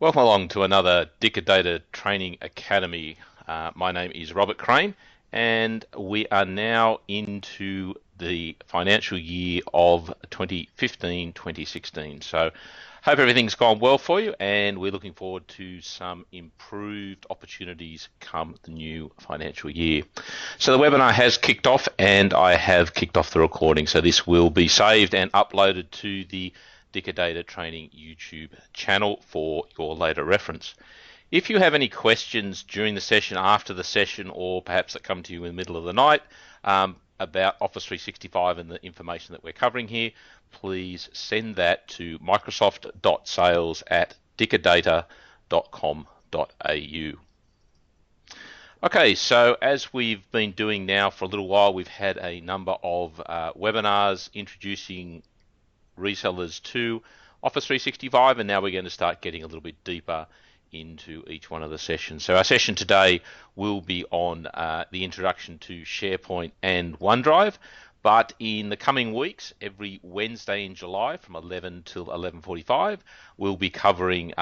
Welcome along to another Dicker Data Training Academy. My name is Robert Crane, and we are now into the financial year of 2015-2016. So hope everything's gone well for you, and we're looking forward to some improved opportunities come the new financial year. So the webinar has kicked off, and I have kicked off the recording. So this will be saved and uploaded to the Dicker Data Training YouTube channel for your later reference. If you have any questions during the session, after the session, or perhaps that come to you in the middle of the night about Office 365 and the information that we're covering here, please send that to microsoft.sales@dickerdata.com.au. Okay, so as we've been doing now for a little while, we've had a number of webinars introducing resellers to Office 365, and now we're going to start getting a little bit deeper into each one of the sessions. So our session today will be on the introduction to SharePoint and OneDrive, but in the coming weeks, every Wednesday in July from 11 till 11:45, we'll be covering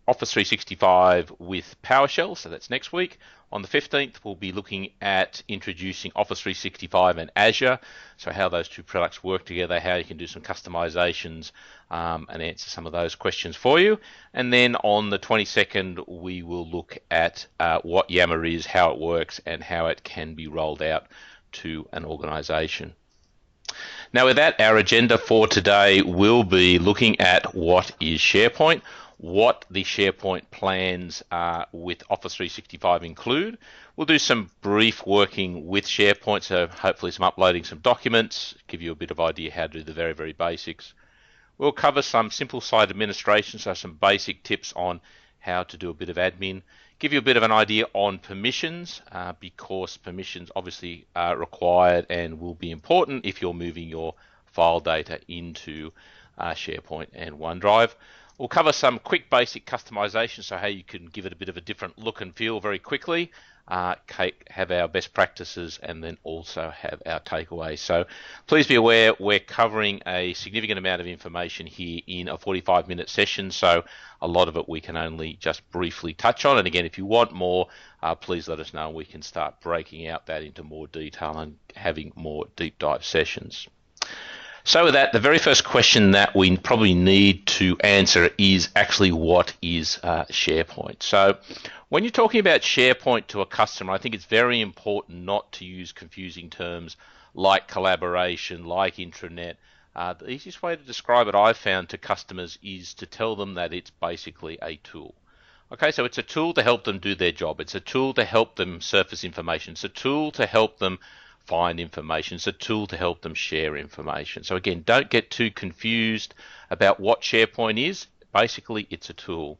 Office 365 with PowerShell, so that's next week. On the 15th, we'll be looking at introducing Office 365 and Azure, so how those two products work together, how you can do some customizations and answer some of those questions for you. And then on the 22nd, we will look at what Yammer is, how it works, and how it can be rolled out to an organization. Now with that, our agenda for today will be looking at what is SharePoint, what the SharePoint plans with Office 365 include. We'll do some brief working with SharePoint, so hopefully some uploading some documents, give you a bit of idea how to do the very, very basics. We'll cover some simple site administration, so some basic tips on how to do a bit of admin, give you a bit of an idea on permissions, because permissions obviously are required and will be important if you're moving your file data into SharePoint and OneDrive. We'll cover some quick basic customization, so how you can give it a bit of a different look and feel very quickly, have our best practices, and then also have our takeaways. So please be aware we're covering a significant amount of information here in a 45-minute session, so a lot of it we can only just briefly touch on. And again, if you want more, please let us know and we can start breaking out that into more detail and having more deep dive sessions. So with that, the very first question that we probably need to answer is actually what is SharePoint? So when you're talking about SharePoint to a customer, I think it's very important not to use confusing terms like collaboration, like intranet. The easiest way to describe it I've found to customers is to tell them that it's basically a tool. Okay, so it's a tool to help them do their job. It's a tool to help them surface information. It's a tool to help them find information. It's a tool to help them share information. So again, don't get too confused about what SharePoint is. Basically, it's a tool.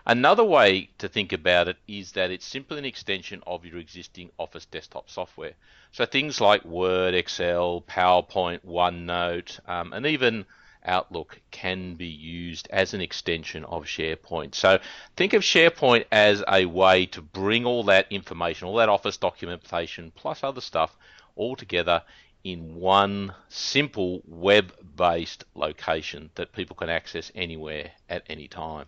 Another way to think about it is that it's simply an extension of your existing Office desktop software. So things like Word, Excel, PowerPoint, OneNote, and even Outlook can be used as an extension of SharePoint. So think of SharePoint as a way to bring all that information, all that Office documentation, plus other stuff, all together in one simple web-based location that people can access anywhere at any time.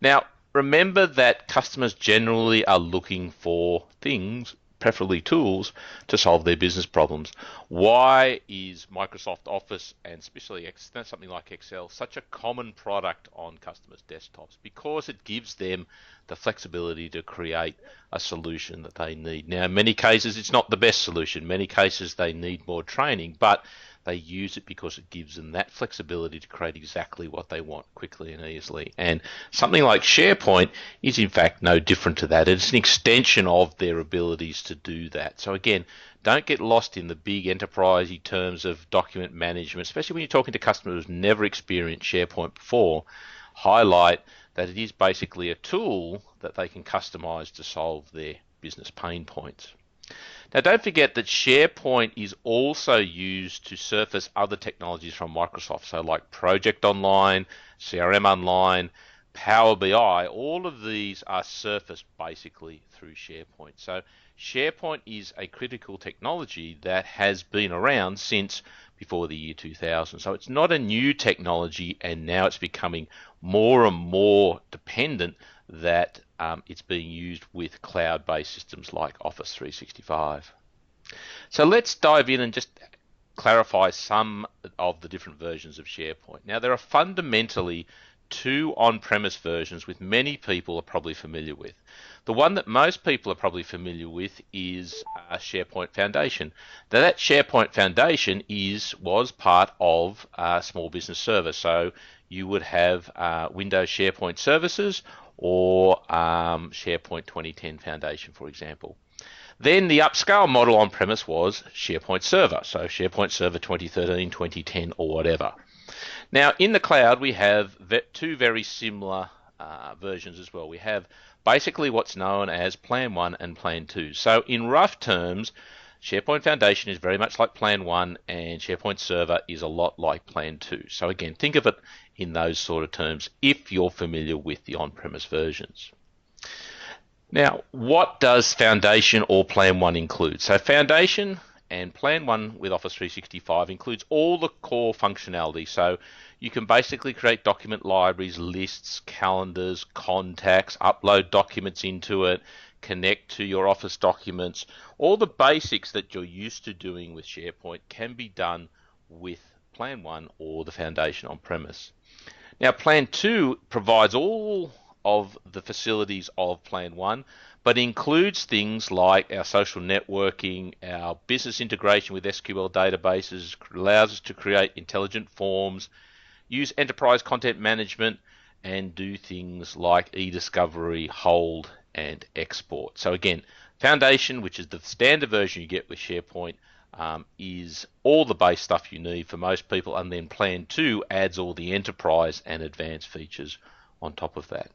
Now, remember that customers generally are looking for things, preferably tools, to solve their business problems. Why is Microsoft Office, and especially something like Excel, such a common product on customers' desktops? Because it gives them the flexibility to create a solution that they need. Now, in many cases, it's not the best solution. In many cases, they need more training, but they use it because it gives them that flexibility to create exactly what they want quickly and easily. And something like SharePoint is in fact no different to that. It's an extension of their abilities to do that. So again, don't get lost in the big enterprisey terms of document management, especially when you're talking to customers who've never experienced SharePoint before. Highlight that it is basically a tool that they can customize to solve their business pain points. Now, don't forget that SharePoint is also used to surface other technologies from Microsoft, so like Project Online, CRM Online, Power BI, all of these are surfaced basically through SharePoint. So SharePoint is a critical technology that has been around since before the year 2000. So it's not a new technology, and now it's becoming more and more dependent that it's being used with cloud-based systems like Office 365. So let's dive in and just clarify some of the different versions of SharePoint. Now, there are fundamentally two on-premise versions which many people are probably familiar with. The one that most people are probably familiar with is SharePoint Foundation. Now, that SharePoint Foundation was part of Small Business Service. So you would have Windows SharePoint Services or SharePoint 2010 Foundation, for example. Then the upscale model on-premise was SharePoint Server, so SharePoint Server 2013, 2010, or whatever. Now, in the cloud, we have two very similar versions as well. We have basically what's known as Plan 1 and Plan 2. So in rough terms, SharePoint Foundation is very much like Plan 1, and SharePoint Server is a lot like Plan 2. So again, think of it in those sort of terms if you're familiar with the on-premise versions. Now, what does Foundation or Plan 1 include? So Foundation and Plan 1 with Office 365 includes all the core functionality. So you can basically create document libraries, lists, calendars, contacts, upload documents into it, connect to your Office documents. All the basics that you're used to doing with SharePoint can be done with Plan 1 or the Foundation on-premise. Now, Plan 2 provides all of the facilities of Plan 1, but includes things like our social networking, our business integration with SQL databases, allows us to create intelligent forms, use enterprise content management, and do things like e-discovery, hold, and export. So again, Foundation, which is the standard version you get with SharePoint, is all the base stuff you need for most people, and then Plan 2 adds all the enterprise and advanced features on top of that.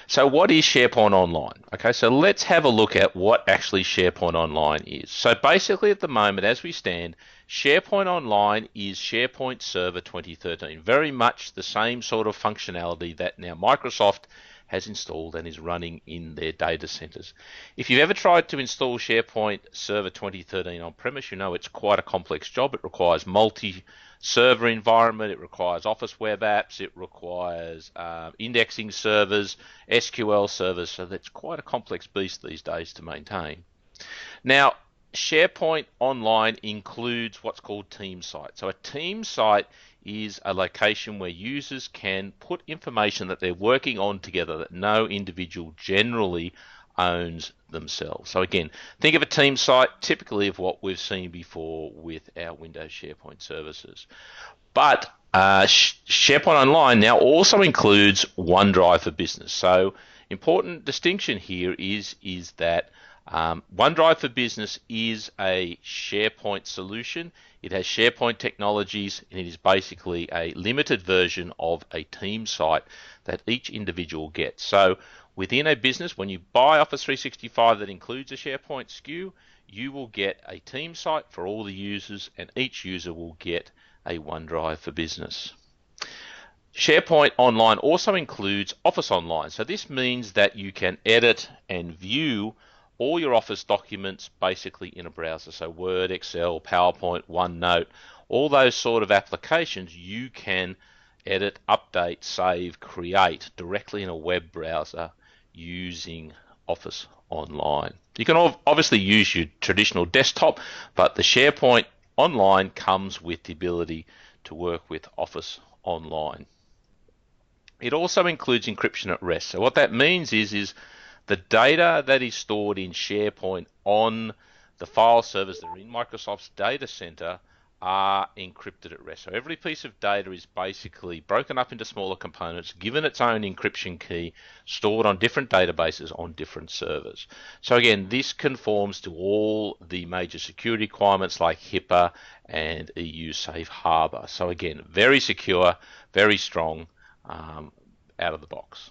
So what is SharePoint Online? Okay, so let's have a look at what actually SharePoint Online is. So basically at the moment, as we stand, SharePoint Online is SharePoint Server 2013. Very much the same sort of functionality that now Microsoft has installed and is running in their data centers. If you've ever tried to install SharePoint Server 2013 on-premise, you know it's quite a complex job. It requires multi-server environment, it requires Office web apps, it requires indexing servers, SQL servers, so that's quite a complex beast these days to maintain. Now, SharePoint Online includes what's called team site. So a team site is a location where users can put information that they're working on together that no individual generally owns themselves. So again, think of a team site typically of what we've seen before with our Windows SharePoint services. But SharePoint Online now also includes OneDrive for Business. So important distinction here is that OneDrive for Business is a SharePoint solution. It has SharePoint technologies, and it is basically a limited version of a team site that each individual gets. So within a business, when you buy Office 365 that includes a SharePoint SKU, you will get a team site for all the users, and each user will get a OneDrive for Business. SharePoint Online also includes Office Online. So this means that you can edit and view all your Office documents basically in a browser. So Word, Excel, PowerPoint, OneNote, all those sort of applications you can edit, update, save, create directly in a web browser using Office Online. You can obviously use your traditional desktop, but the SharePoint Online comes with the ability to work with Office Online. It also includes encryption at rest. So what that means is the data that is stored in SharePoint on the file servers that are in Microsoft's data center are encrypted at rest. So every piece of data is basically broken up into smaller components, given its own encryption key, stored on different databases on different servers. So again, this conforms to all the major security requirements like HIPAA and EU Safe Harbor. So again, very secure, very strong out of the box.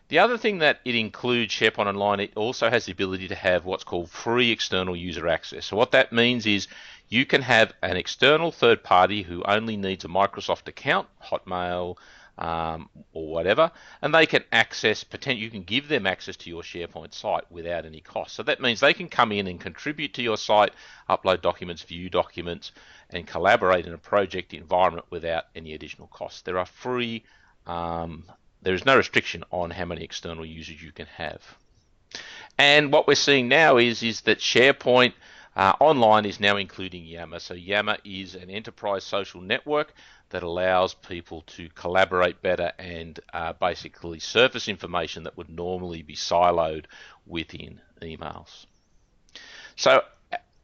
The other thing that it includes SharePoint Online, it also has the ability to have what's called free external user access. So what that means is you can have an external third party who only needs a Microsoft account, Hotmail, or whatever, and they can access, you can give them access to your SharePoint site without any cost. So that means they can come in and contribute to your site, upload documents, view documents, and collaborate in a project environment without any additional cost. There are free, there is no restriction on how many external users you can have. And what we're seeing now is that SharePoint Online is now including Yammer. So Yammer is an enterprise social network that allows people to collaborate better and basically surface information that would normally be siloed within emails. So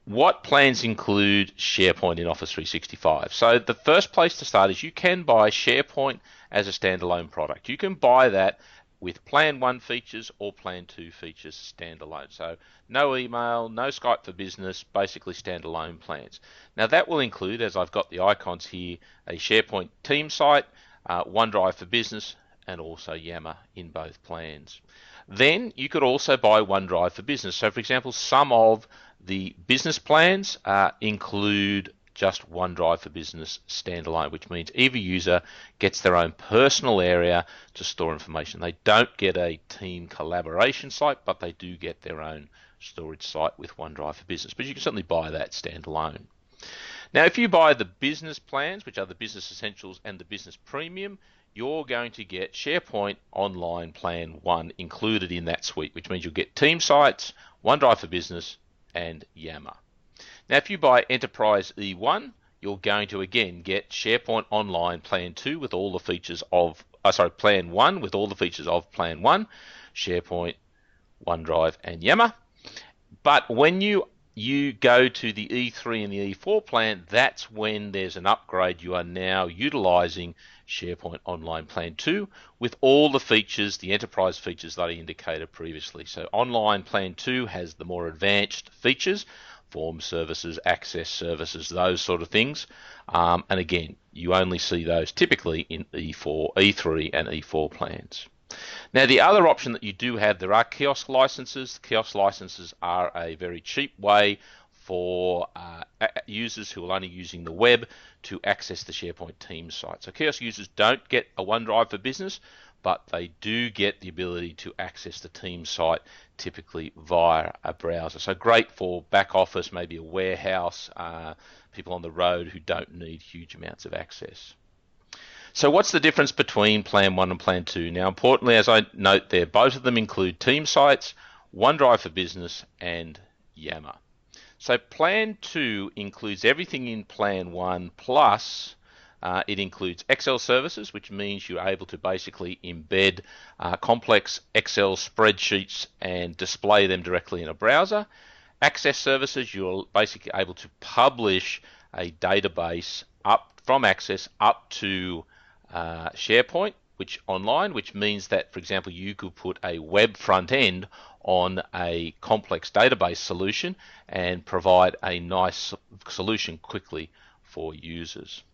what plans include SharePoint in Office 365? So the first place to start is you can buy SharePoint as a standalone product. You can buy that with Plan 1 features or Plan 2 features standalone. So no email, no Skype for Business, basically standalone plans. Now that will include, as I've got the icons here, a SharePoint team site, OneDrive for Business, and also Yammer in both plans. Then you could also buy OneDrive for Business. So for example, some of the business plans include just OneDrive for Business standalone, which means every user gets their own personal area to store information. They don't get a team collaboration site, but they do get their own storage site with OneDrive for Business. But you can certainly buy that standalone. Now, if you buy the business plans, which are the Business Essentials and the Business Premium, you're going to get SharePoint Online Plan 1 included in that suite, which means you'll get team sites, OneDrive for Business, and Yammer. Now, if you buy Enterprise E1, you're going to again get SharePoint Online Plan 2 with all the features of, Plan 1 with all the features of Plan 1, SharePoint, OneDrive, and Yammer. But when you go to the E3 and the E4 plan, that's when there's an upgrade. You are now utilizing SharePoint Online Plan 2 with all the features, the enterprise features that I indicated previously. So Online Plan 2 has the more advanced features, form services, access services, those sort of things. And again, you only see those typically in E4, E3 and E4 plans. Now, the other option that you do have, there are kiosk licenses. Kiosk licenses are a very cheap way for users who are only using the web to access the SharePoint Teams site. So kiosk users don't get a OneDrive for Business, but they do get the ability to access the Teams site typically via a browser. So great for back office, maybe a warehouse, people on the road who don't need huge amounts of access. So what's the difference between Plan 1 and Plan 2? Now, importantly, as I note there, both of them include team sites, OneDrive for Business, and Yammer. So Plan 2 includes everything in Plan 1, plus it includes Excel services, which means you're able to basically embed complex Excel spreadsheets and display them directly in a browser. Access services, you're basically able to publish a database up from Access up to SharePoint, which means that, for example, you could put a web front end on a complex database solution and provide a nice solution quickly for users.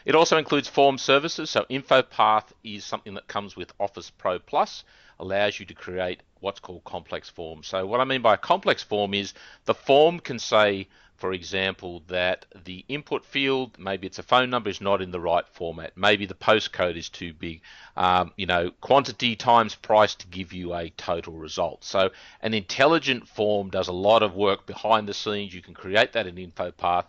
It also includes form services. So InfoPath is something that comes with Office Pro Plus, allows you to create what's called complex forms. So what I mean by a complex form is the form can say, for example, that the input field, maybe it's a phone number, is not in the right format. Maybe the postcode is too big. Quantity times price to give you a total result. So an intelligent form does a lot of work behind the scenes. You can create that in InfoPath,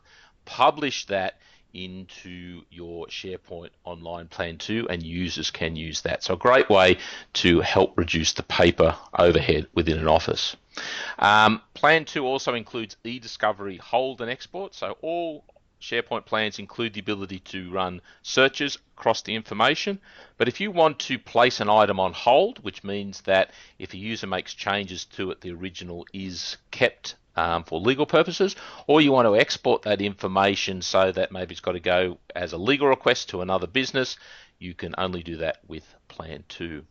publish that into your SharePoint Online Plan 2, and users can use that. So a great way to help reduce the paper overhead within an office. Plan 2 also includes e-discovery, hold and export. So all SharePoint plans include the ability to run searches across the information. But if you want to place an item on hold, which means that if a user makes changes to it, the original is kept for legal purposes, or you want to export that information so that maybe it's got to go as a legal request to another business, you can only do that with Plan 2.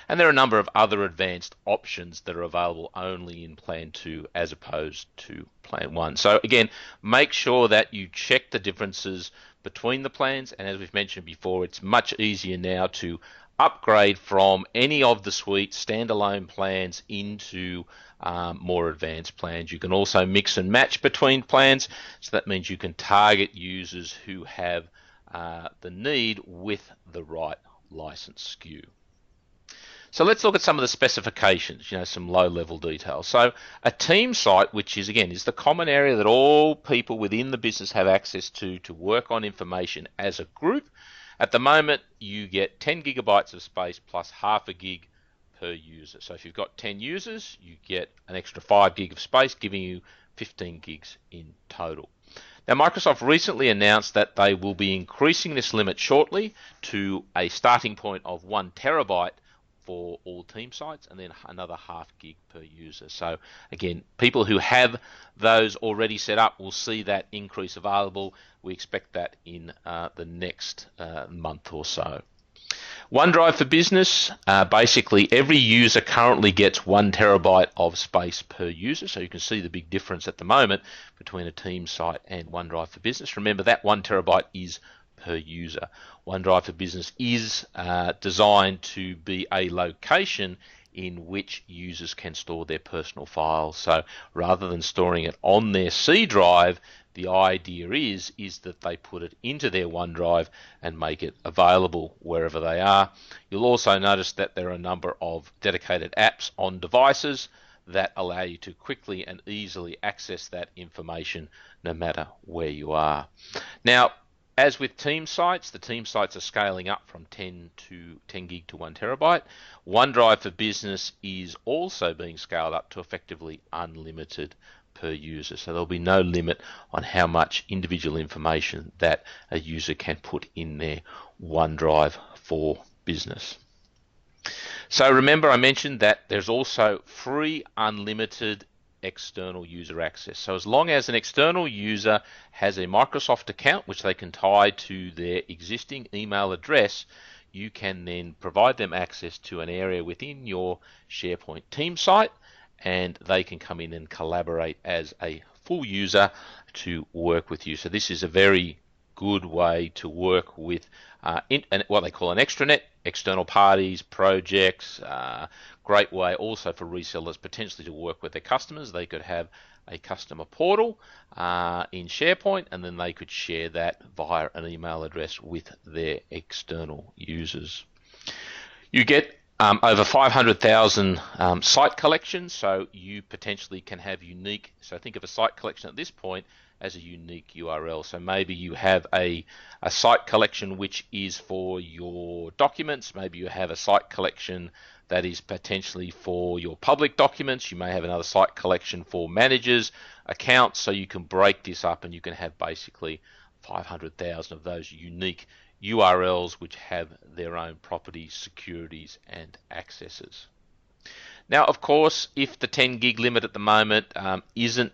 And there are a number of other advanced options that are available only in Plan 2 as opposed to Plan 1. So again, make sure that you check the differences between the plans, and as we've mentioned before, it's much easier now to upgrade from any of the suite standalone plans into more advanced plans. You can also mix and match between plans, so that means you can target users who have the need with the right license SKU. So let's look at some of the specifications, some low-level details. So a team site, which is, again, is the common area that all people within the business have access to work on information as a group. At the moment, you get 10 gigabytes of space plus half a gig per user. So if you've got 10 users, you get an extra 5 gig of space, giving you 15 gigs in total. Now, Microsoft recently announced that they will be increasing this limit shortly to a starting point of 1 terabyte for all team sites, and then another half gig per user. So again, people who have those already set up will see that increase available. We expect that in the next month or so. OneDrive for Business, basically every user currently gets 1 terabyte of space per user. So you can see the big difference at the moment between a team site and OneDrive for Business. Remember that 1 terabyte is per user. OneDrive for Business is designed to be a location in which users can store their personal files. So rather than storing it on their C drive, the idea is that they put it into their OneDrive and make it available wherever they are. You'll also notice that there are a number of dedicated apps on devices that allow you to quickly and easily access that information no matter where you are. Now, as with team sites, the team sites are scaling up from 10 gig to 1 terabyte. OneDrive for Business is also being scaled up to effectively unlimited per user. So there'll be no limit on how much individual information that a user can put in their OneDrive for Business. So remember, I mentioned that there's also free unlimited external user access. So as long as an external user has a Microsoft account which they can tie to their existing email address, you can then provide them access to an area within your SharePoint team site, and they can come in and collaborate as a full user to work with you. So this is a very good way to work with what they call an extranet, external parties, projects. Great way also for resellers potentially to work with their customers. They could have a customer portal in SharePoint, and then they could share that via an email address with their external users. You get over 500,000 site collections, so you potentially can have unique, so think of a site collection at this point as a unique URL. So maybe you have a site collection which is for your documents, maybe you have a site collection that is potentially for your public documents, you may have another site collection for managers, accounts, so you can break this up and you can have basically 500,000 of those unique URLs which have their own properties, securities, and accesses. Now, of course, if the 10 gig limit at the moment isn't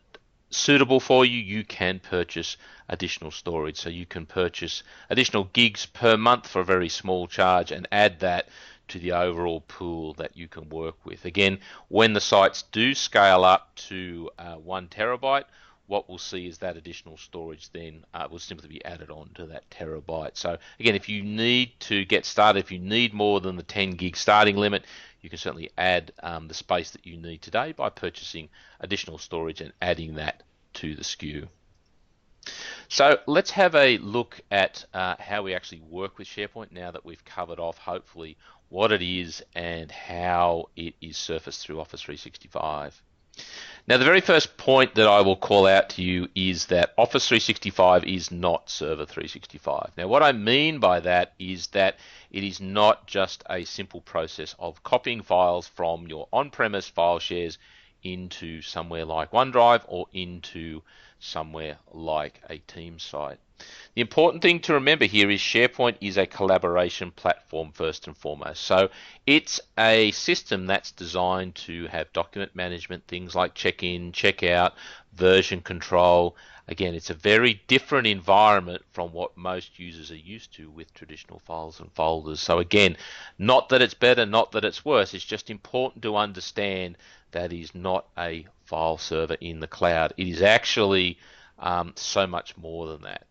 suitable for you, you can purchase additional storage. So you can purchase additional gigs per month for a very small charge and add that to the overall pool that you can work with. Again, when the sites do scale up to 1 terabyte, what we'll see is that additional storage then will simply be added on to that terabyte. So again, if you need to get started, if you need more than the 10 gig starting limit, you can certainly add the space that you need today by purchasing additional storage and adding that to the SKU. So let's have a look at how we actually work with SharePoint now that we've covered off, hopefully, what it is and how it is surfaced through Office 365. Now, the very first point that I will call out to you is that Office 365 is not Server 365. Now, what I mean by that is that it is not just a simple process of copying files from your on-premise file shares into somewhere like OneDrive or into somewhere like a team site. The important thing to remember here is SharePoint is a collaboration platform first and foremost. So it's a system that's designed to have document management, things like check-in, check-out, version control. Again, it's a very different environment from what most users are used to with traditional files and folders. So again, not that it's better, not that it's worse, it's just important to understand that is not a file server in the cloud. It is actually so much more than that.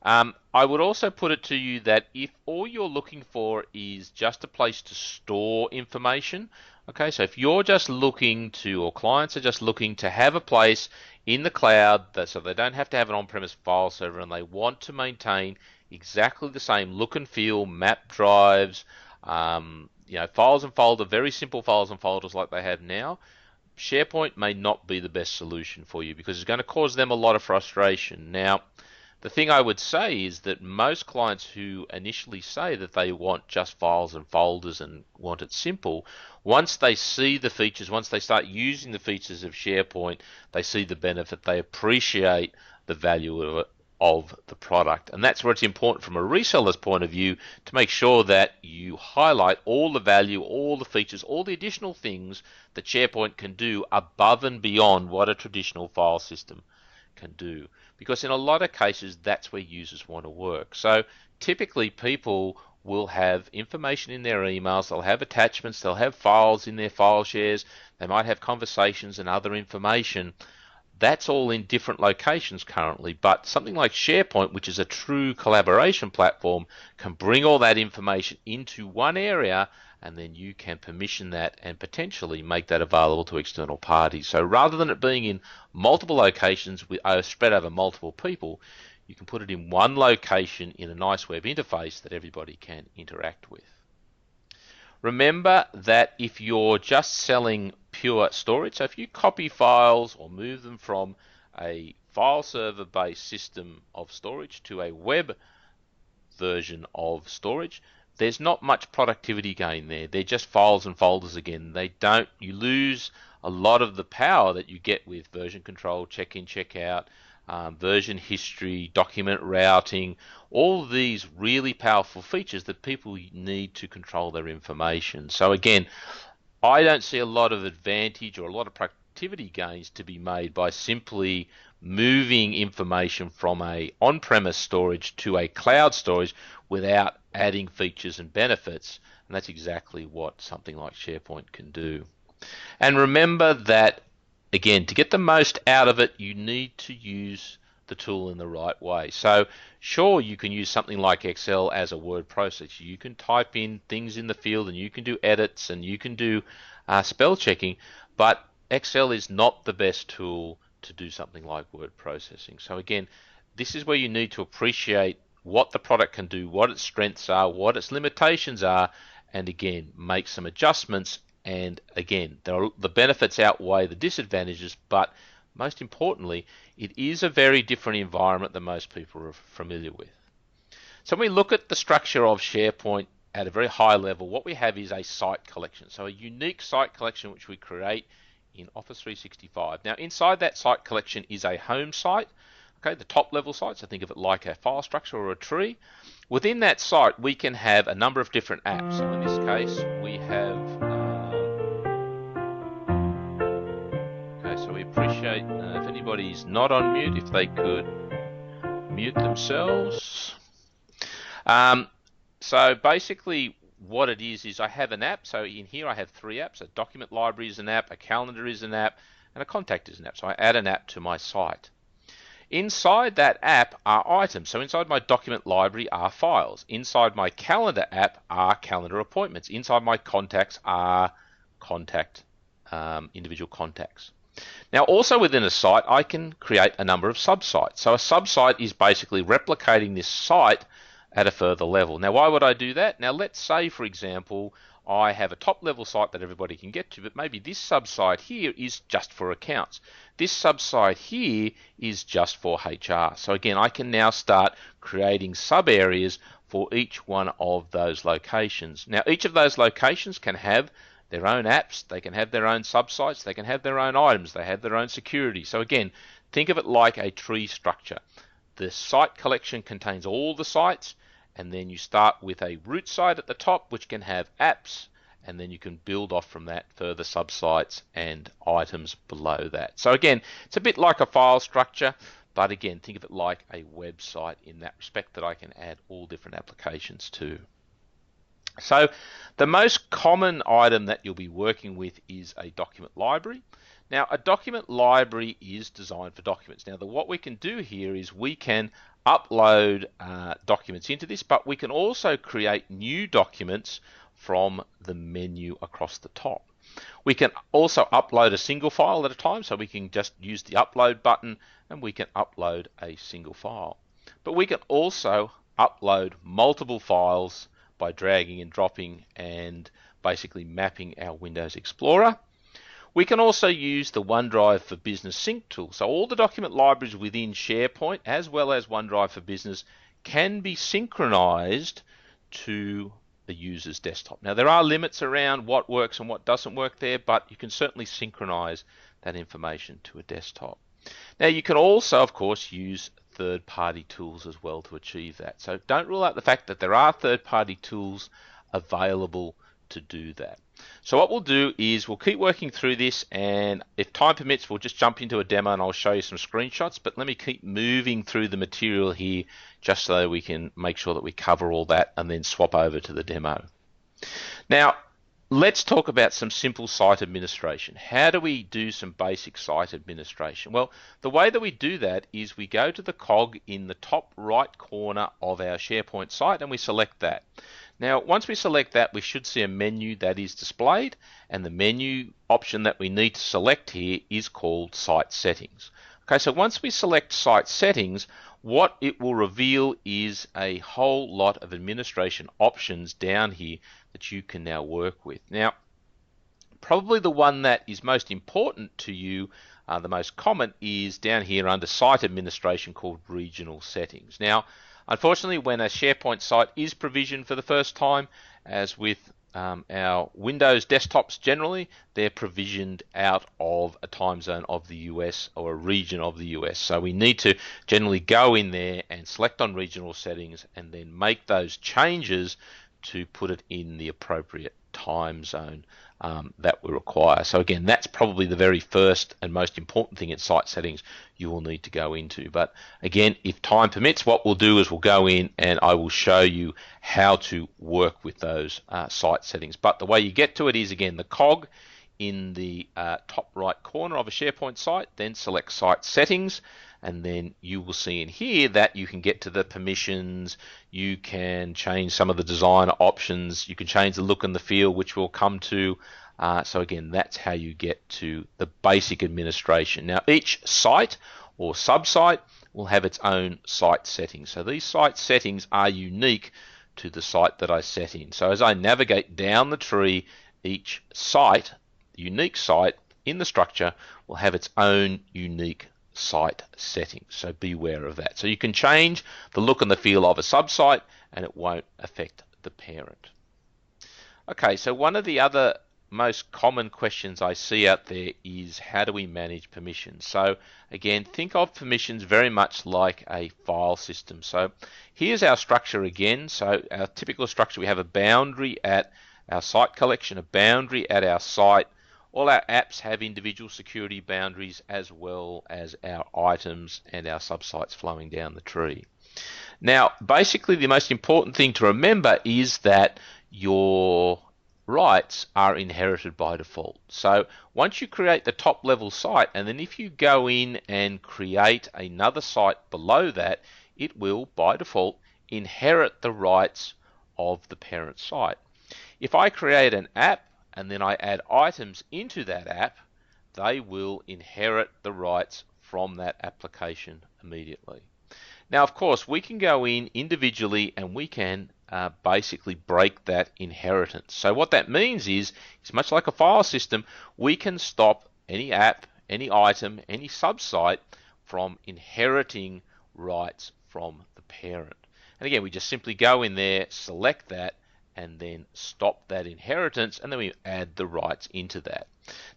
I would also put it to you that if all you're looking for is just a place to store information, Okay, so if you're just looking to, or clients are just looking to have a place in the cloud that so they don't have to have an on-premise file server and they want to maintain exactly the same look and feel, map drives, files and folders, very simple files and folders like they have now, SharePoint may not be the best solution for you because it's going to cause them a lot of frustration. Now, the thing I would say is that most clients who initially say that they want just files and folders and want it simple, once they see the features, once they start using the features of SharePoint, they see the benefit, they appreciate the value of the product. And that's where it's important from a reseller's point of view to make sure that you highlight all the value, all the features, all the additional things that SharePoint can do above and beyond what a traditional file system can do. Because in a lot of cases, that's where users want to work. So typically people will have information in their emails, they'll have attachments, they'll have files in their file shares, they might have conversations and other information. That's all in different locations currently, but something like SharePoint, which is a true collaboration platform, can bring all that information into one area, and then you can permission that and potentially make that available to external parties. So rather than it being in multiple locations spread over multiple people, you can put it in one location in a nice web interface that everybody can interact with. Remember that if you're just selling pure storage, so if you copy files or move them from a file server based system of storage to a web version of storage, there's not much productivity gain there. They're just files and folders again. You lose a lot of the power that you get with version control, check-in, check-out, version history, document routing, all these really powerful features that people need to control their information. So again, I don't see a lot of advantage or a lot of productivity gains to be made by simply moving information from a on-premise storage to a cloud storage without adding features and benefits. And that's exactly what something like SharePoint can do. And remember that, again, to get the most out of it, you need to use the tool in the right way. So sure, you can use something like Excel as a word processor. You can type in things in the field and you can do edits and you can do spell checking, but Excel is not the best tool to do something like word processing. So again, this is where you need to appreciate what the product can do, what its strengths are, what its limitations are, and again, make some adjustments. And again, the benefits outweigh the disadvantages, but most importantly, it is a very different environment than most people are familiar with. So when we look at the structure of SharePoint at a very high level, what we have is a site collection. So a unique site collection which we create in Office 365. Now inside that site collection is a home site, okay, the top level site, so think of it like a file structure or a tree. Within that site we can have a number of different apps. So in this case we have so we appreciate if anybody's not on mute, if they could mute themselves. So basically what it is I have an app. So in here I have three apps. A document library is an app, a calendar is an app, and a contact is an app. So I add an app to my site. Inside that app are items. So inside my document library are files. Inside my calendar app are calendar appointments. Inside my contacts are individual contacts. Now also within a site I can create a number of subsites. So a subsite is basically replicating this site at a further level. Now why would I do that? Now let's say for example I have a top level site that everybody can get to, but maybe this subsite here is just for accounts. This subsite here is just for HR. So again, I can now start creating sub areas for each one of those locations. Now each of those locations can have their own apps, they can have their own subsites, they can have their own items, they have their own security. So again, think of it like a tree structure. The site collection contains all the sites, and then you start with a root site at the top which can have apps, and then you can build off from that further subsites and items below that. So again, it's a bit like a file structure, but again, think of it like a website in that respect that I can add all different applications to. So the most common item that you'll be working with is a document library. Now a document library is designed for documents. Now what we can do here is we can upload documents into this, but we can also create new documents from the menu across the top. We can also upload a single file at a time, so we can just use the upload button and we can upload a single file. But we can also upload multiple files by dragging and dropping and basically mapping our Windows Explorer. We can also use the OneDrive for Business Sync tool. So all the document libraries within SharePoint as well as OneDrive for Business can be synchronized to the user's desktop. Now there are limits around what works and what doesn't work there, but you can certainly synchronize that information to a desktop. Now you can also, of course, use third-party tools as well to achieve that. So don't rule out the fact that there are third-party tools available to do that. So what we'll do is we'll keep working through this, and if time permits we'll just jump into a demo and I'll show you some screenshots, but let me keep moving through the material here just so we can make sure that we cover all that and then swap over to the demo. Now let's talk about some simple site administration. How do we do some basic site administration? Well, the way that we do that is we go to the cog in the top right corner of our SharePoint site and we select that. Now, once we select that, we should see a menu that is displayed, and the menu option that we need to select here is called Site Settings. Okay, so once we select Site Settings, what it will reveal is a whole lot of administration options down here that you can now work with. Now, probably the one that is most important to you, the most common, is down here under Site Administration called Regional Settings. Now, unfortunately, when a SharePoint site is provisioned for the first time, as with our Windows desktops generally, they're provisioned out of a time zone of the US or a region of the US. So we need to generally go in there and select on regional settings and then make those changes to put it in the appropriate time zone that we require. So again, that's probably the very first and most important thing in site settings you will need to go into. But again, if time permits, what we'll do is we'll go in and I will show you how to work with those site settings. But the way you get to it is, again, the cog in the top right corner of a SharePoint site, then select Site Settings, and then you will see in here that you can get to the permissions, you can change some of the design options, you can change the look and the feel, which we'll come to. So again, that's how you get to the basic administration. Now each site or sub-site will have its own site settings. So these site settings are unique to the site that I set in. So as I navigate down the tree, each site, unique site in the structure, will have its own unique site settings. So beware of that. So you can change the look and the feel of a sub-site and it won't affect the parent. Okay, so one of the other most common questions I see out there is how do we manage permissions? So again, think of permissions very much like a file system. So here's our structure again. So our typical structure, we have a boundary at our site collection, a boundary at our site. All our apps have individual security boundaries as well as our items and our subsites flowing down the tree. Now, basically the most important thing to remember is that your rights are inherited by default. So once you create the top level site, and then if you go in and create another site below that, it will by default inherit the rights of the parent site. If I create an app and then I add items into that app, they will inherit the rights from that application immediately. Now, of course, we can go in individually and we can basically break that inheritance. So what that means is, it's much like a file system, we can stop any app, any item, any sub-site from inheriting rights from the parent. And again, we just simply go in there, select that, and then stop that inheritance, and then we add the rights into that.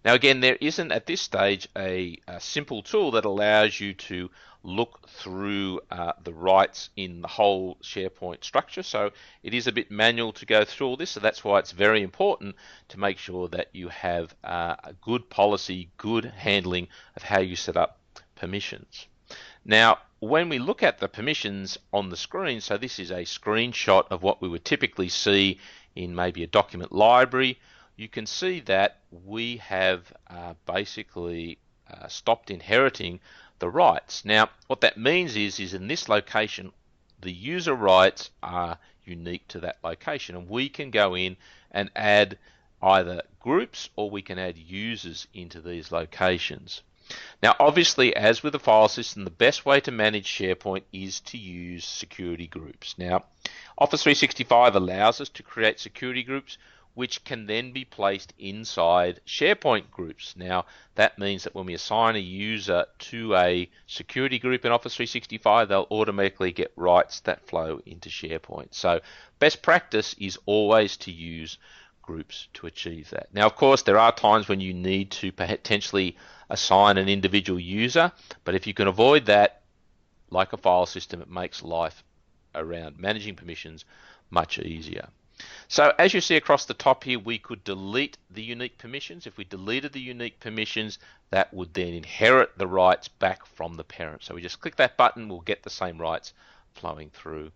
Now again, there isn't at this stage a simple tool that allows you to look through the rights in the whole SharePoint structure, so it is a bit manual to go through all this, so that's why it's very important to make sure that you have a good policy, good handling of how you set up permissions. Now, when we look at the permissions on the screen, so this is a screenshot of what we would typically see in maybe a document library, you can see that we have basically stopped inheriting the rights. Now, what that means is in this location, the user rights are unique to that location, and we can go in and add either groups or we can add users into these locations. Now, obviously, as with the file system, the best way to manage SharePoint is to use security groups. Now, Office 365 allows us to create security groups which can then be placed inside SharePoint groups. Now, that means that when we assign a user to a security group in Office 365, they'll automatically get rights that flow into SharePoint. So, best practice is always to use groups to achieve that. Now, of course, there are times when you need to potentially assign an individual user, but if you can avoid that, like a file system, it makes life around managing permissions much easier. So as you see across the top here, we could delete the unique permissions. If we deleted the unique permissions, that would then inherit the rights back from the parent. So we just click that button, we'll get the same rights flowing through.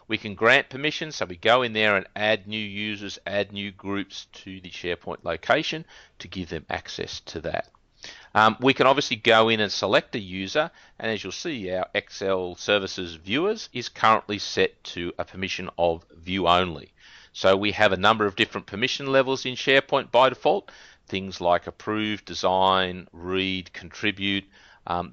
We can grant permissions, so we go in there and add new users, add new groups to the SharePoint location to give them access to that. We can obviously go in and select a user, and as you'll see, our Excel Services Viewers is currently set to a permission of view only. So we have a number of different permission levels in SharePoint by default, things like approve, design, read, contribute.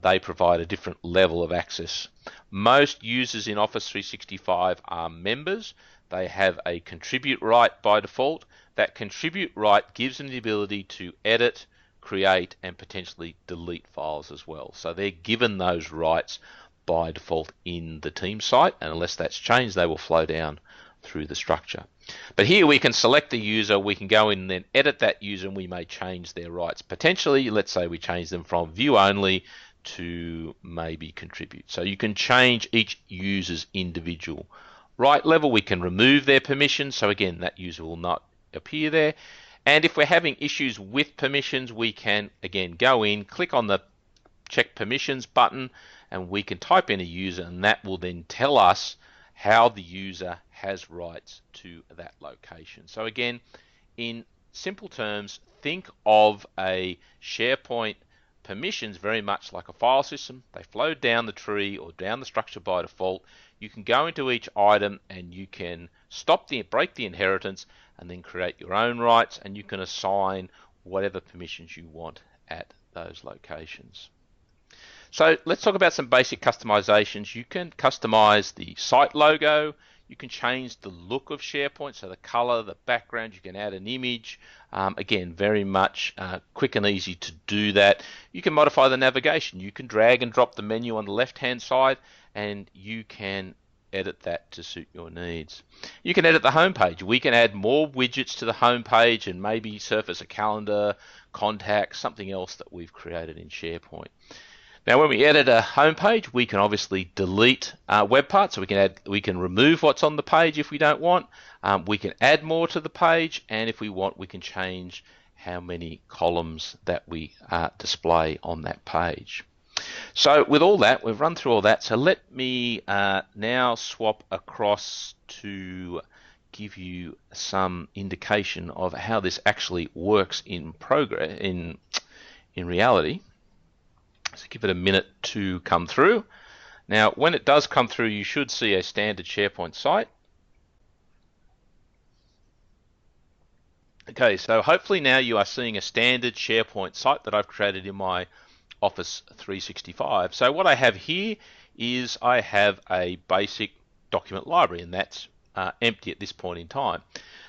They provide a different level of access. Most users in Office 365 are members. They have a contribute right by default. That contribute right gives them the ability to edit, create, and potentially delete files as well. So they're given those rights by default in the team site, and unless that's changed, they will flow down through the structure. But here we can select the user, we can go in and then edit that user, and we may change their rights. Potentially, let's say we change them from view only to maybe contribute. So you can change each user's individual right level. We can remove their permissions, so again, that user will not appear there. And if we're having issues with permissions, we can again go in, click on the check permissions button, and we can type in a user, and that will then tell us how the user has rights to that location. So again, in simple terms, think of a SharePoint permissions very much like a file system. They flow down the tree or down the structure by default. You can go into each item and you can break the inheritance and then create your own rights, and you can assign whatever permissions you want at those locations. So let's talk about some basic customizations. You can customize the site logo. You can change the look of SharePoint, so the color, the background. You can add an image. Again, very much quick and easy to do that. You can modify the navigation. You can drag and drop the menu on the left-hand side, and you can edit that to suit your needs. You can edit the home page. We can add more widgets to the home page and maybe surface a calendar, contacts, something else that we've created in SharePoint. Now, when we edit a home page, we can obviously delete web parts. So we can remove what's on the page if we don't want. We can add more to the page, and if we want, we can change how many columns that we display on that page. So with all that, we've run through all that. So let me now swap across to give you some indication of how this actually works in reality. So give it a minute to come through. Now, when it does come through, you should see a standard SharePoint site. Okay, so hopefully now you are seeing a standard SharePoint site that I've created in my Office 365. So what I have here is I have a basic document library, and that's empty at this point in time.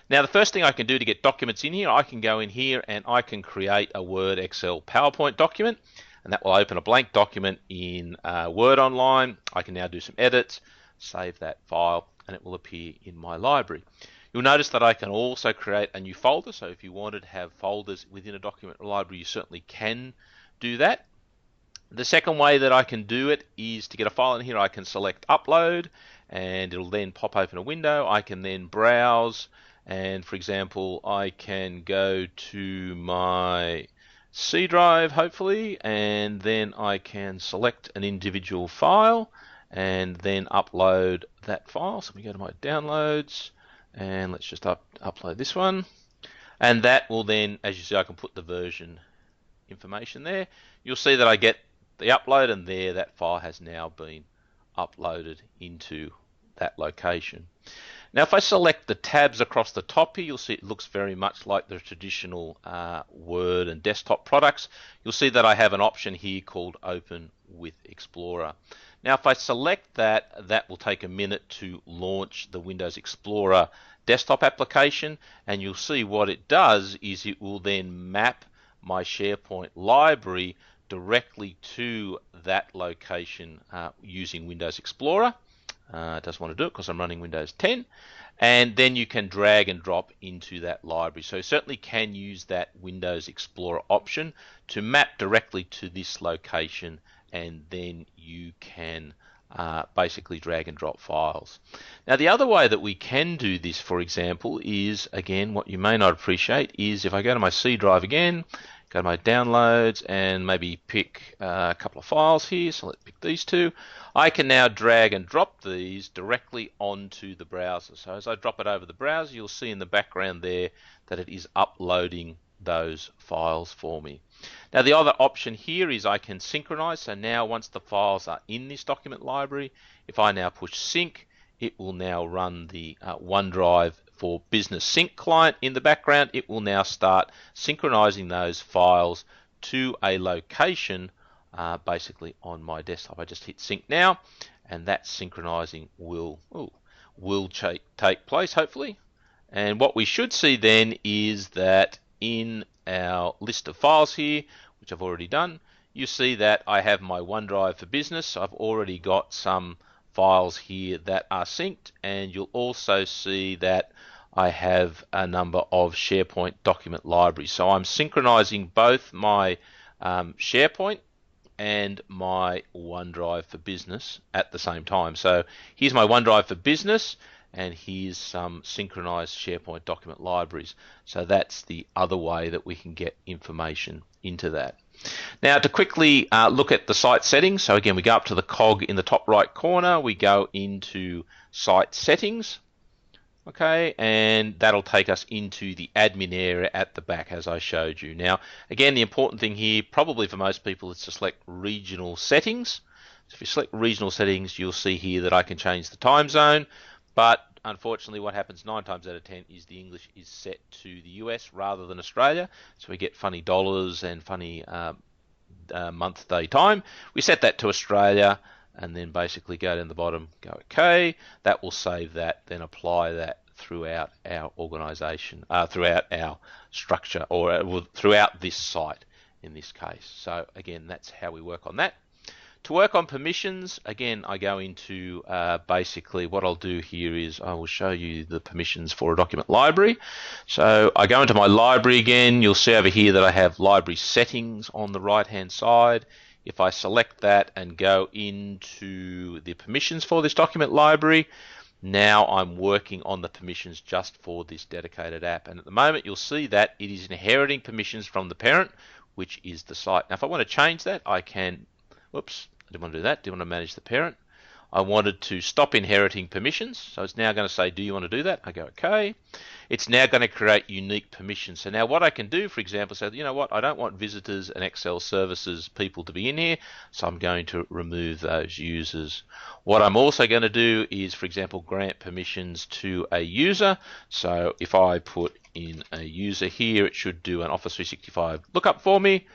Now, the first thing I can do to get documents in here, I can go in here and I can create a Word, Excel, PowerPoint document, and that will open a blank document in Word Online. I can now do some edits, save that file, and it will appear in my library. You'll notice that I can also create a new folder, so if you wanted to have folders within a document library, you certainly can do that. The second way that I can do it is to get a file in here. I can select upload, and it'll then pop open a window. I can then browse, and for example, I can go to my C drive, hopefully, and then I can select an individual file and then upload that file. So we go to my downloads, and let's just upload this one, and that will then, as you see, I can put the version information there. You'll see that I get the upload, and there that file has now been uploaded into that location. Now if I select the tabs across the top here, you'll see it looks very much like the traditional Word and desktop products. You'll see that I have an option here called Open with Explorer. Now if I select that, that will take a minute to launch the Windows Explorer desktop application, and you'll see what it does is it will then map my SharePoint library directly to that location using Windows Explorer. It doesn't want to do it because I'm running Windows 10, and then you can drag and drop into that library. So you certainly can use that Windows Explorer option to map directly to this location, and then you can basically drag and drop files. Now the other way that we can do this, for example, is, again, what you may not appreciate is if I go to my C drive again, go to my downloads and maybe pick a couple of files here, so let's pick these two. I can now drag and drop these directly onto the browser. So as I drop it over the browser, you'll see in the background there that it is uploading those files for me. Now the other option here is I can synchronize. So now once the files are in this document library, if I now push sync, it will now run the OneDrive for Business Sync client in the background. It will now start synchronizing those files to a location basically on my desktop. I just hit sync now, and that synchronizing will take place hopefully. And what we should see then is that in our list of files here, which I've already done, you see that I have my OneDrive for Business. I've already got some files here that are synced, and you'll also see that I have a number of SharePoint document libraries. So I'm synchronizing both my SharePoint and my OneDrive for Business at the same time. So here's my OneDrive for Business, and here's some synchronized SharePoint document libraries. So that's the other way that we can get information into that. Now to quickly look at the site settings. So again, we go up to the cog in the top right corner, we go into site settings. Okay, and that'll take us into the admin area at the back as I showed you. Now, again, the important thing here, probably for most people, is to select regional settings. So if you select regional settings, you'll see here that I can change the time zone, but unfortunately what happens 9 times out of 10 is the English is set to the US rather than Australia, so we get funny dollars and funny month, day, time. We set that to Australia, and then basically go down the bottom, go OK. That will save that, then apply that throughout our organization, throughout our structure, or throughout this site in this case. So again, that's how we work on that. To work on permissions, again, I go into basically what I'll do here is I will show you the permissions for a document library. So I go into my library again. You'll see over here that I have library settings on the right hand side. If I select that and go into the permissions for this document library, now I'm working on the permissions just for this dedicated app. And at the moment, you'll see that it is inheriting permissions from the parent, which is the site. Now, if I want to change that, I can, whoops, I didn't want to do that. I didn't want to manage the parent. I wanted to stop inheriting permissions. So it's now going to say, do you want to do that? I go, okay. It's now going to create unique permissions. So now what I can do, for example, say, you know what, I don't want visitors and Excel services people to be in here, so I'm going to remove those users. What I'm also going to do is, for example, grant permissions to a user. So if I put in a user here, it should do an Office 365 lookup for me.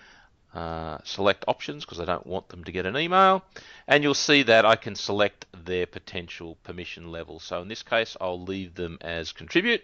Select options because I don't want them to get an email, and you'll see that I can select their potential permission level. So in this case, I'll leave them as contribute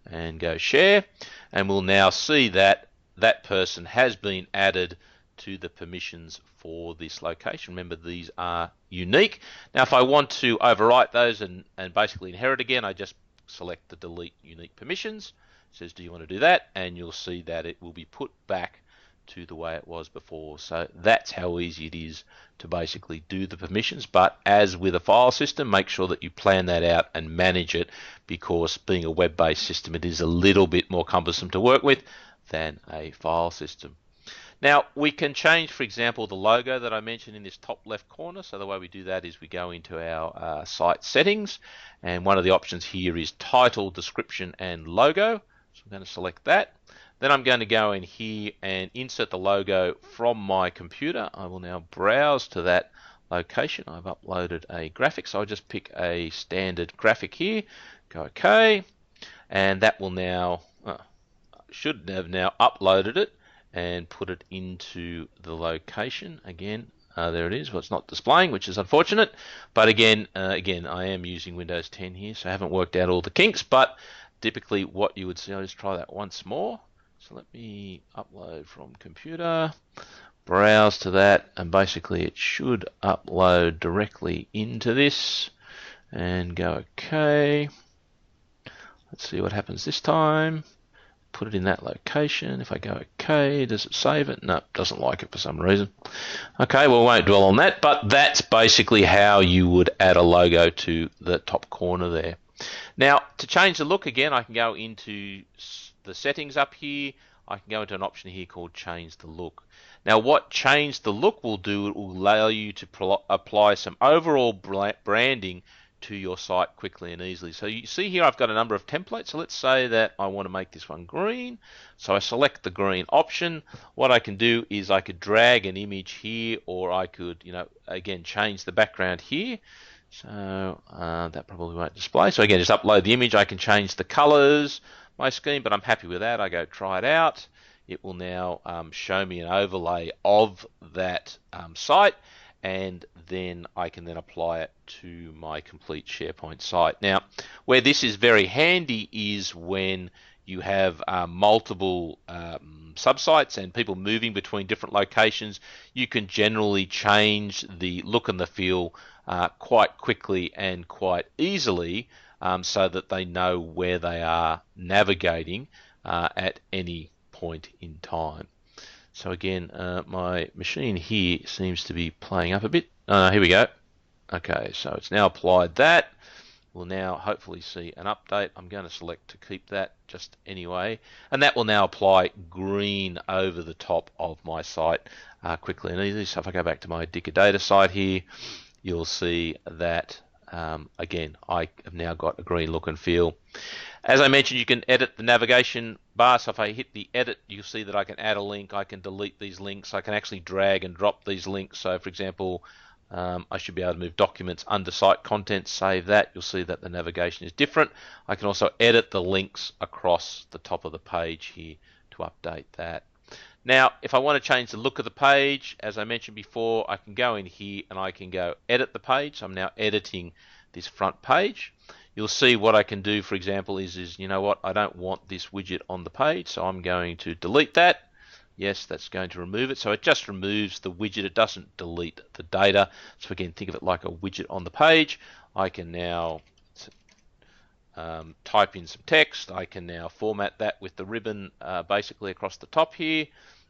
and go share, and we'll now see that that person has been added to the permissions for this location. Remember, these are unique. Now if I want to overwrite those and basically inherit again, I just select the delete unique permissions. It says, do you want to do that? And you'll see that it will be put back to the way it was before. So that's how easy it is to basically do the permissions. But as with a file system, make sure that you plan that out and manage it, because being a web-based system, it is a little bit more cumbersome to work with than a file system. Now we can change, for example, the logo that I mentioned in this top left corner. So the way we do that is we go into our site settings, and one of the options here is title, description and logo. So I'm going to select that. Then I'm going to go in here and insert the logo from my computer. I will now browse to that location. I've uploaded a graphic, so I'll just pick a standard graphic here, go OK, and that will now, should have now uploaded it and put it into the location again. There it is. Well, it's not displaying, which is unfortunate. But again, I am using Windows 10 here, so I haven't worked out all the kinks. But typically, what you would see, I'll just try that once more. So let me upload from computer, browse to that, and basically it should upload directly into this. And go OK. Let's see what happens this time. Put it in that location. If I go OK, does it save it? No, it doesn't like it for some reason. Okay, well, we won't dwell on that, but that's basically how you would add a logo to the top corner there. Now, to change the look again, I can go into the settings up here. I can go into an option here called Change the Look. Now, what Change the Look will do, it will allow you to apply some overall branding to your site quickly and easily. So you see here I've got a number of templates. So let's say that I want to make this one green. So I select the green option. What I can do is I could drag an image here, or I could, again, change the background here. So that probably won't display. So again, just upload the image. I can change the colors, my scheme, but I'm happy with that. I go try it out. It will now show me an overlay of that site, and then I can then apply it to my complete SharePoint site. Now, where this is very handy is when you have multiple subsites and people moving between different locations. You can generally change the look and the feel quite quickly and quite easily, so that they know where they are navigating at any point in time. So again, my machine here seems to be playing up a bit. Here we go. Okay, so it's now applied that. We'll now hopefully see an update. I'm going to select to keep that just anyway. And that will now apply green over the top of my site quickly and easily. So if I go back to my Dicker Data site here, you'll see that, again, I have now got a green look and feel. As I mentioned, you can edit the navigation bar. So if I hit the edit, you'll see that I can add a link. I can delete these links. I can actually drag and drop these links. So for example, I should be able to move documents under site content, save that. You'll see that the navigation is different. I can also edit the links across the top of the page here to update that. Now, if I want to change the look of the page, as I mentioned before, I can go in here and I can go edit the page. So I'm now editing this front page. You'll see what I can do, for example, is you know what, I don't want this widget on the page, so I'm going to delete that. Yes, that's going to remove it. So it just removes the widget. It doesn't delete the data. So again, think of it like a widget on the page. I can now type in some text. I can now format that with the ribbon basically across the top here.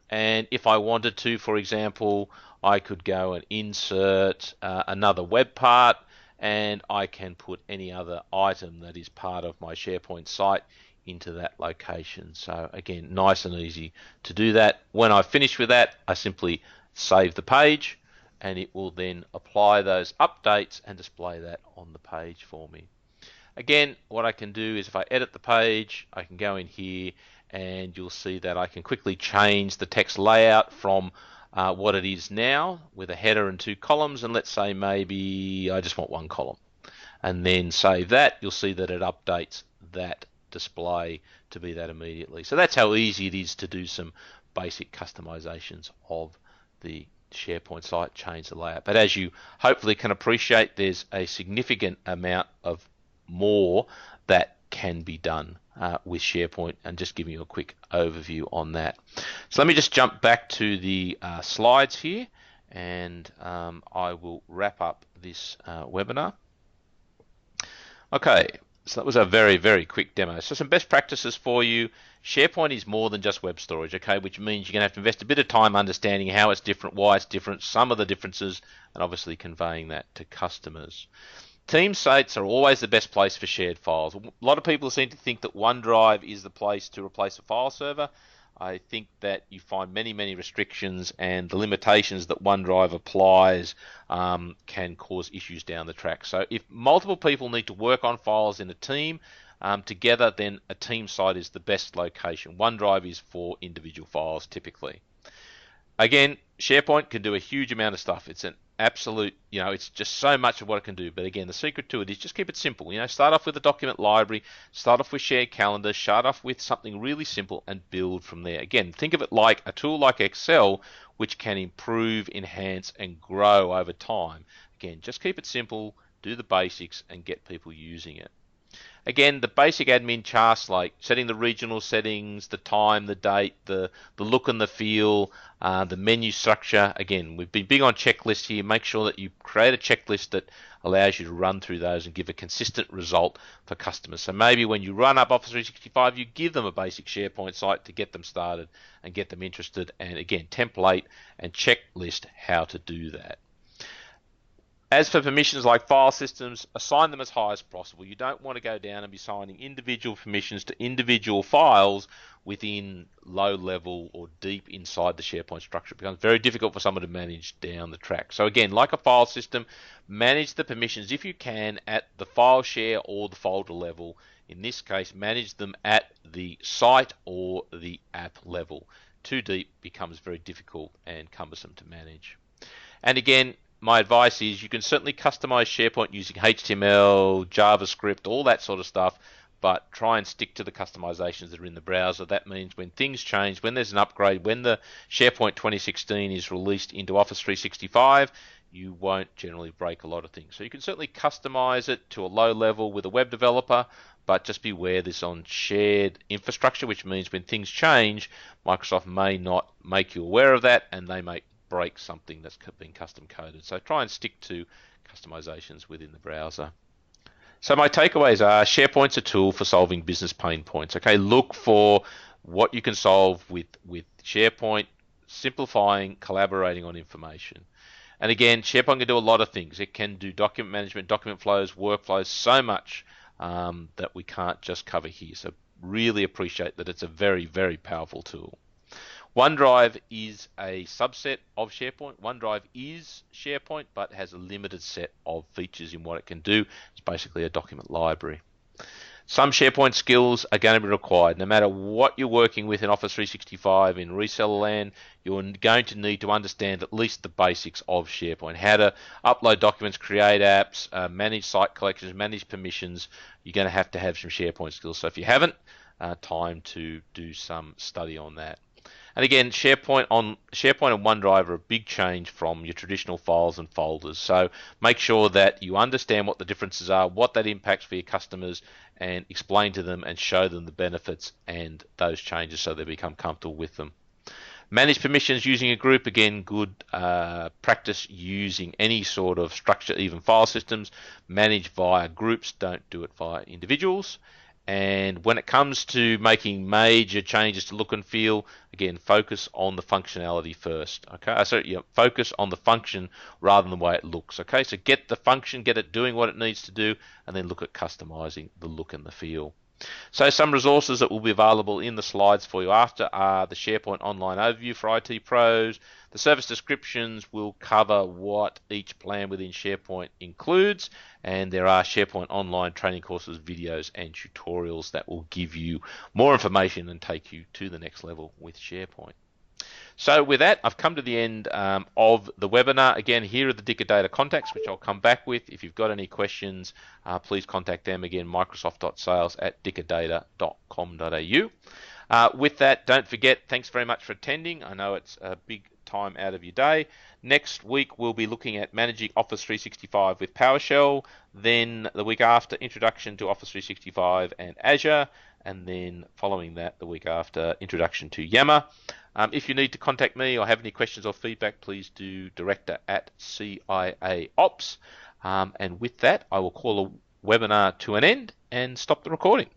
And if I wanted to, for example, I could go and insert another web part, and I can put any other item that is part of my SharePoint site into that location. So again, nice and easy to do that. When I've finished with that, I simply save the page, and it will then apply those updates and display that on the page for me. Again, what I can do is if I edit the page, I can go in here and you'll see that I can quickly change the text layout from what it is now with a header and 2 columns, and let's say maybe I just want 1 column, and then save that. You'll see that it updates that display to be that immediately. So that's how easy it is to do some basic customizations of the SharePoint site, change the layout. But as you hopefully can appreciate, there's a significant amount of more that can be done with SharePoint, and just giving you a quick overview on that. So let me just jump back to the slides here, and I will wrap up this webinar. Okay, so that was a very, very quick demo. So some best practices for you. SharePoint is more than just web storage, okay, which means you're going to have to invest a bit of time understanding how it's different, why it's different, some of the differences, and obviously conveying that to customers. Team sites are always the best place for shared files. A lot of people seem to think that OneDrive is the place to replace a file server. I think that you find many, many restrictions, and the limitations that OneDrive applies can cause issues down the track. So if multiple people need to work on files in a team together, then a team site is the best location. OneDrive is for individual files typically. Again, SharePoint can do a huge amount of stuff. It's an absolute, it's just so much of what it can do. But again, the secret to it is just keep it simple. Start off with a document library, start off with shared calendar, start off with something really simple and build from there. Again, think of it like a tool like Excel, which can improve, enhance, and grow over time. Again, just keep it simple, do the basics, and get people using it. Again, the basic admin tasks like setting the regional settings, the time, the date, the look and the feel, the menu structure. Again, we've been big on checklists here. Make sure that you create a checklist that allows you to run through those and give a consistent result for customers. So maybe when you run up Office 365, you give them a basic SharePoint site to get them started and get them interested. And again, template and checklist how to do that. As for permissions like file systems, assign them as high as possible. You don't want to go down and be assigning individual permissions to individual files within low level or deep inside the SharePoint structure. It becomes very difficult for someone to manage down the track. So again, like a file system, manage the permissions if you can at the file share or the folder level. In this case, manage them at the site or the app level. Too deep becomes very difficult and cumbersome to manage. And again, my advice is you can certainly customize SharePoint using HTML, JavaScript, all that sort of stuff, but try and stick to the customizations that are in the browser. That means when things change, when there's an upgrade, when the SharePoint 2016 is released into Office 365, you won't generally break a lot of things. So you can certainly customize it to a low level with a web developer, but just beware this on shared infrastructure, which means when things change, Microsoft may not make you aware of that, and they may break something that's been custom coded. So try and stick to customizations within the browser. So my takeaways are SharePoint's a tool for solving business pain points. Okay, look for what you can solve with SharePoint, simplifying, collaborating on information. And again, SharePoint can do a lot of things. It can do document management, document flows, workflows, so much that we can't just cover here. So really appreciate that it's a very, very powerful tool. OneDrive is a subset of SharePoint. OneDrive is SharePoint, but has a limited set of features in what it can do. It's basically a document library. Some SharePoint skills are going to be required. No matter what you're working with in Office 365 in reseller land, you're going to need to understand at least the basics of SharePoint. How to upload documents, create apps, manage site collections, manage permissions. You're going to have some SharePoint skills. So if you haven't, time to do some study on that. And again, SharePoint and OneDrive are a big change from your traditional files and folders. So make sure that you understand what the differences are, what that impacts for your customers, and explain to them and show them the benefits and those changes so they become comfortable with them. Manage permissions using a group. Again, good practice using any sort of structure, even file systems. Manage via groups, don't do it via individuals. And when it comes to making major changes to look and feel, again, focus on the functionality first. Okay, so focus on the function rather than the way it looks. Okay, so get the function, get it doing what it needs to do, and then look at customizing the look and the feel. So some resources that will be available in the slides for you after are the SharePoint Online Overview for IT pros. The service descriptions will cover what each plan within SharePoint includes, and there are SharePoint Online training courses, videos, and tutorials that will give you more information and take you to the next level with SharePoint. So with that, I've come to the end of the webinar. Again, here are the Dicker Data contacts, which I'll come back with. If you've got any questions, please contact them. Again, microsoft.sales@dickerdata.com.au. With that, don't forget, thanks very much for attending. I know it's a big time out of your day. Next week, we'll be looking at managing Office 365 with PowerShell. Then the week after, introduction to Office 365 and Azure. And then following that, the week after, introduction to Yammer. If you need to contact me or have any questions or feedback, please do director@CIA Ops. And with that, I will call a webinar to an end and stop the recording.